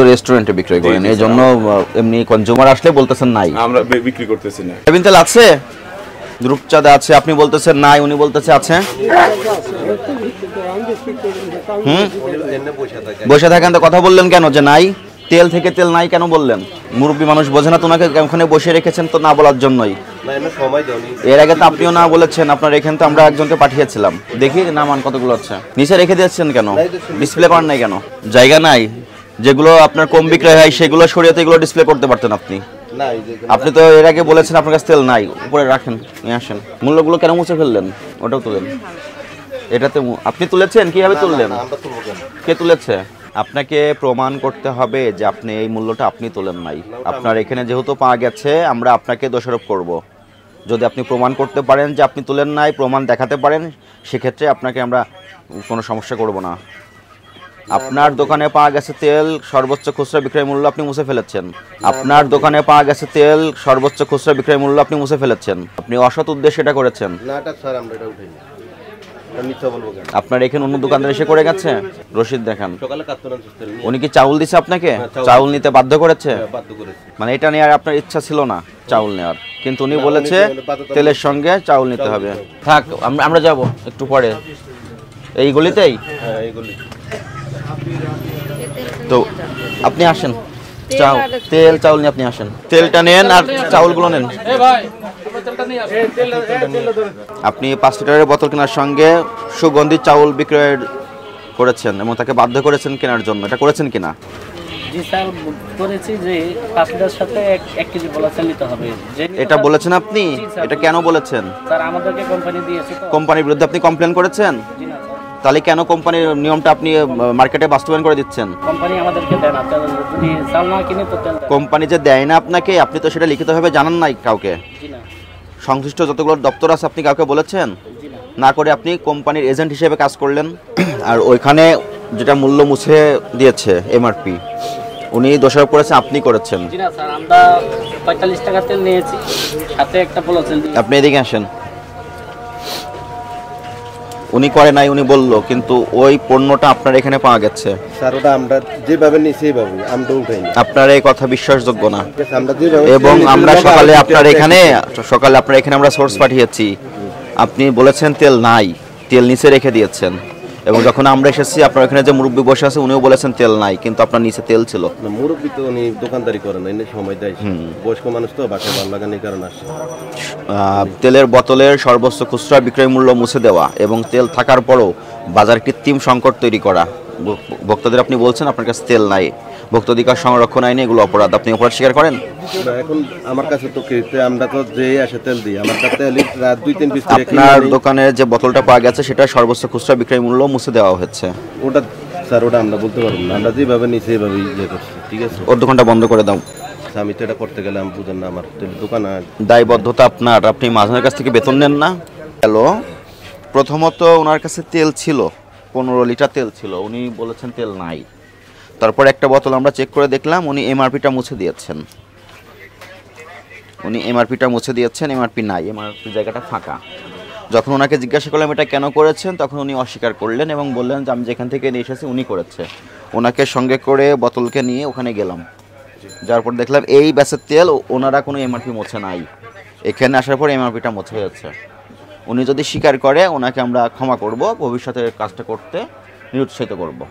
তো রেস্টুরেন্টে বিক্রি করেন, এই জন্য এমনি কনজিউমার আসলে বলতেছেন নাই, আমরা বিক্রি করতেছি না। সয়াবিন তেল আছে, রূপচাঁদা আছে, আপনি বলতেছেন নাই, উনি বলতেছে আছে। বসে থাকেন তো কথা বললেন কেন যে নাই? তেল থেকে তেল নাই কেন বললেন? মুরব্বী মানুষ বোঝে না, তোনাকে ওখানে বসে রেখেছেন তো না বলার জন্যই। এর আগে তো আপনিও না বলেছেন, আপনার এখানে তো আমরা একজনকে পাঠিয়েছিলাম, দেখি নামান কতগুলো আছে। নিচে রেখে দিয়েছেন কেন? ডিসপ্লে করেন নাই কেন? জায়গা নাই? যেগুলো আপনার কম বিক্রয় হয় সেগুলো সরিয়ে এগুলো ডিসপ্লে করতে পারতেন আপনি। আপনি তো এর আগে বলেছেন আপনার কাছে তেল নাই, উপরে রাখেন, নিয়ে আসেন। মূল্যগুলো কেন মুছে ফেললেন? ওটাও তুলেন। এটাতে আপনি তুলেছেন, কিভাবে তুললেন? কে তুলেছে? আপনাকে প্রমাণ করতে হবে যে আপনি এই মূল্যটা আপনি তোলেন নাই। আপনার এখানে যেহেতু পাওয়া গেছে, আমরা আপনাকে দোষারোপ করব। যদি আপনি প্রমাণ করতে পারেন যে আপনি তুলেন নাই, প্রমাণ দেখাতে পারেন, সেক্ষেত্রে আপনাকে আমরা কোনো সমস্যা করব না। আপনার দোকানে পাওয়া গেছে তেল সর্বোচ্চ খুচরা বিক্রয় মূল্য আপনি মুছে ফেলেছেন। আপনার দোকানে পাওয়া গেছে তেল সর্বোচ্চ খুচরা বিক্রয় মূল্য আপনি মুছে ফেলেছেন। আপনি অসৎ উদ্দেশ্যে এটা করেছেন। আপনার এখানে অন্য দোকানদার এসে করে গেছে, রসিদ দেখান। উনি কি চাউল দিছে আপনাকে? চাউল নিতে বাধ্য করেছে? মানে এটা নেওয়ার আপনার ইচ্ছা ছিল না চাউল নেওয়ার, কিন্তু উনি বলেছে তেলের সঙ্গে চাউল নিতে হবে। থাক, আমরা যাব একটু পরে। এই গলিতেই তো আপনি আসেন, তেল চাউল নিয়ে আপনি আসেন। তেলটা নেন আর চাউলগুলো নেন। আপনি 5 লিটারের বোতল কেনার সঙ্গে সুগন্ধি চাউল বিক্রয় করেছেন এবং তাকে বাধ্য করেছেন কেনার জন্য, এটা করেছেন কিনা? জি স্যার, করেছি যে 5 লিটার সাথে 1 কেজি বলেছেন নিতে হবে। এটা বলেছেন আপনি? এটা কেন বলেছেন? স্যার আমাদেরকে কোম্পানি দিয়েছে তো। কোম্পানির বিরুদ্ধে আপনি কমপ্লেন করেছেন? জি না স্যার। তাহলে কেন কোম্পানির নিয়মটা আপনি মার্কেটে বাস্তবায়ন করে দিচ্ছেন? কোম্পানি আমাদেরকে দেয় না, যদি চাল না কিনে তো তেল দেয়। কোম্পানি যে দেয় না আপনাকে, আপনি তো সেটা লিখিতভাবে জানান নাই কাউকে? জি না। সংশ্লিষ্ট যতগুলো দপ্তর আছে আপনি কাউকে বলেছেন? জি না। না করে আপনি কোম্পানির এজেন্ট হিসেবে কাজ করলেন। আর ওইখানে যেটা মূল্য মুছে দিয়েছে এমআরপি, উনি দোষারোপ করেছেন আপনি করেছেন। জি না স্যার, আমরা 45 টাকা তেল নিয়েছি, সাথে একটা বলেছেন। আপনি এদিকে আসেন। উনি করে নাই, উনি বললো, কিন্তু ওই পণ্যটা আপনার এখানে পাওয়া গেছে। স্যার ওটা আমরা যেভাবে নিই সেইভাবে আমরা উঠাই। আপনার এই কথা বিশ্বাসযোগ্য না। আমরা যেভাবে এবং আমরা সকালে আপনার এখানে আমরা সোর্স পাঠিয়েছি, আপনি বলেছেন তেল নাই, তেল নিচে রেখে দিয়েছেন। এবং যখন আমরা এসেছি আপনার এখানে যে মুরব্বী বসে আছে উনিও বলেছেন তেল নাই, কিন্তু আপনার নিচে তেল ছিল। মুরব্বী তো উনি দোকানদারি করেন, এনে সময় দেয়, বয়স্ক মানুষ তো বাসায় ভালো লাগানোর কারণে আসে। তেলের বোতলের সর্বোচ্চ খুচরা বিক্রয় মূল্য মুছে দেওয়া এবং তেল থাকার পরও বাজার কৃত্রিম সংকট তৈরি করা। ভোক্তাদের আপনি বলছেন আপনার কাছে তেল নাই, ভোক্তাধিকার সংরক্ষণ আইনে এগুলো অপরাধ, আপনি অপরাধ স্বীকার করেন? এখন আমার কাছে তো আমরা তো যে আসে তেল দিই, আমার কাছে রাত 2-3 পিস। আপনার দোকানে যে বোতলটা পাওয়া গেছে সেটা সর্বোচ্চ খুচরা বিক্রয় মূল্য মুছে দেওয়া হচ্ছে। ওটা স্যার ওটা আমরা বলতে পারবো না, আমরা যেভাবে নিই সেইভাবে ইয়ে করছি, ঠিক আছে? ওর দোকানটা বন্ধ করে দাও। আমি তো এটা করতে গেলে আমি বুঝেন না, আমার দোকান দায়বদ্ধতা আপনার, আপনি মাঝনের কাছ থেকে বেতন নেন না। হ্যালো, প্রথমত ওনার কাছে তেল ছিল, 15 লিটার তেল ছিল, উনি বলেছেন তেল নাই। তারপর একটা বোতল আমরা চেক করে দেখলাম উনি এমআরপিটা মুছে দিয়েছেন, এমআরপি নাই, এমআরপি জায়গাটা ফাঁকা। যখন ওনাকে জিজ্ঞাসা করলাম এটা কেন করেছেন, তখন উনি অস্বীকার করলেন এবং বললেন যে আমি যেখান থেকে নিয়ে এসেছি উনি করেছে। ওনাকে সঙ্গে করে বোতলকে নিয়ে ওখানে গেলাম, যার পর দেখলাম এই ব্যাচের তেল ওনারা কোনো এমআরপি মোছে নাই, এখানে আসার পর এমআরপিটা মোছা হয়েছে। উনি যদি স্বীকার করে ওনাকে আমরা ক্ষমা করব, ভবিষ্যতে কাজটা করতে নিরুৎসাহিত করব,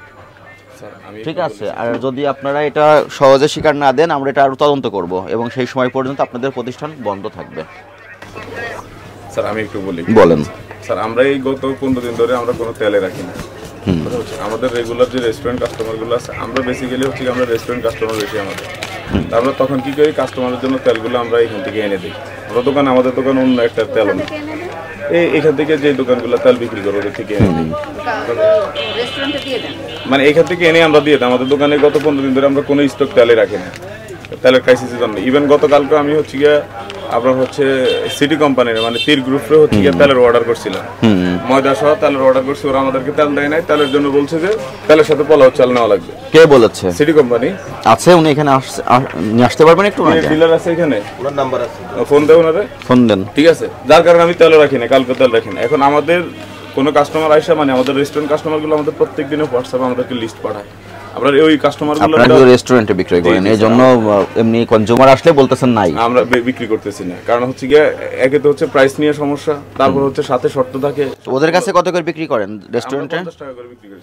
ঠিক আছে? আর যদি আপনারা এটা সহজে স্বীকার না দেন আমরা এটা আরও তদন্ত করব এবং সেই সময় পর্যন্ত আপনাদের প্রতিষ্ঠান বন্ধ থাকবে। স্যার আমি একটু বলি। বলেন। স্যার আমরা এই গত 15 দিন ধরে আমরা কোনো তেলে রাখি না। আমাদের রেগুলার যে রেস্টুরেন্ট কাস্টমারগুলো আছে, আমরা বেসিক্যালি হচ্ছে আমরা রেস্টুরেন্ট কাস্টমার বেশি আমাদের। আমরা তখন কি করি, কাস্টমারের জন্য তেলগুলো আমরা এখান থেকে এনে দিই। আমাদের দোকান অন্য একটা তেল না, এখান থেকে যে দোকানগুলো তেল বিক্রি করে ওদের থেকে এনে দিই, মানে এখান থেকে এনে আমরা দিয়ে দিই। আমাদের দোকানে গত 15 দিন ধরে আমরা কোনো স্টক তেলে রাখি না, তেলের ক্রাইসিসের জন্য। ইভেন গতকালকে আমি হচ্ছে গিয়ে আপনার হচ্ছে সিটি কোম্পানির মানে তীর গ্রুপে হচ্ছে গিয়ে তেলের অর্ডার করছিলাম, ময়দা সহ তেলের অর্ডার করছি। ওরা আমাদেরকে তেল দেয় নাই, তেলের জন্য বলছে যে তেলের সাথে পোলাও চাল নেওয়া লাগবে। কে বলেছে? সিটি কোম্পানি আছে, উনি এখানে নিয়ে আসতে পারবেন একটু? ডিলার আছে এখানে, ওনার নাম্বার আছে, ফোন দেন ওনারে, ফোন দেন, ঠিক আছে? যার কারণে আমি তেল রাখি না, কালকে তেল রাখি না। এখন আমাদের কোনো কাস্টমার আসে, মানে আমাদের রেস্টুরেন্ট কাস্টমারগুলো আমাদের প্রত্যেক দিনে হোয়াটসঅ্যাপে আমাদেরকে লিস্ট পাঠায় আমরা ওই কাস্টমারগুলো আপনারা তো রেস্টুরেন্টে বিক্রি করেন, এই জন্য এমনি কনজিউমার আসলে বলতেছেন নাই। আমরা বিক্রি করতেছি না, কারণ হচ্ছে গিয়ে একে তো হচ্ছে প্রাইস নিয়ে সমস্যা, তারপর হচ্ছে সাথে শর্ত থাকে। ওদের কাছে কত করে বিক্রি করেন রেস্টুরেন্টে? 50 টাকা করে বিক্রি করি।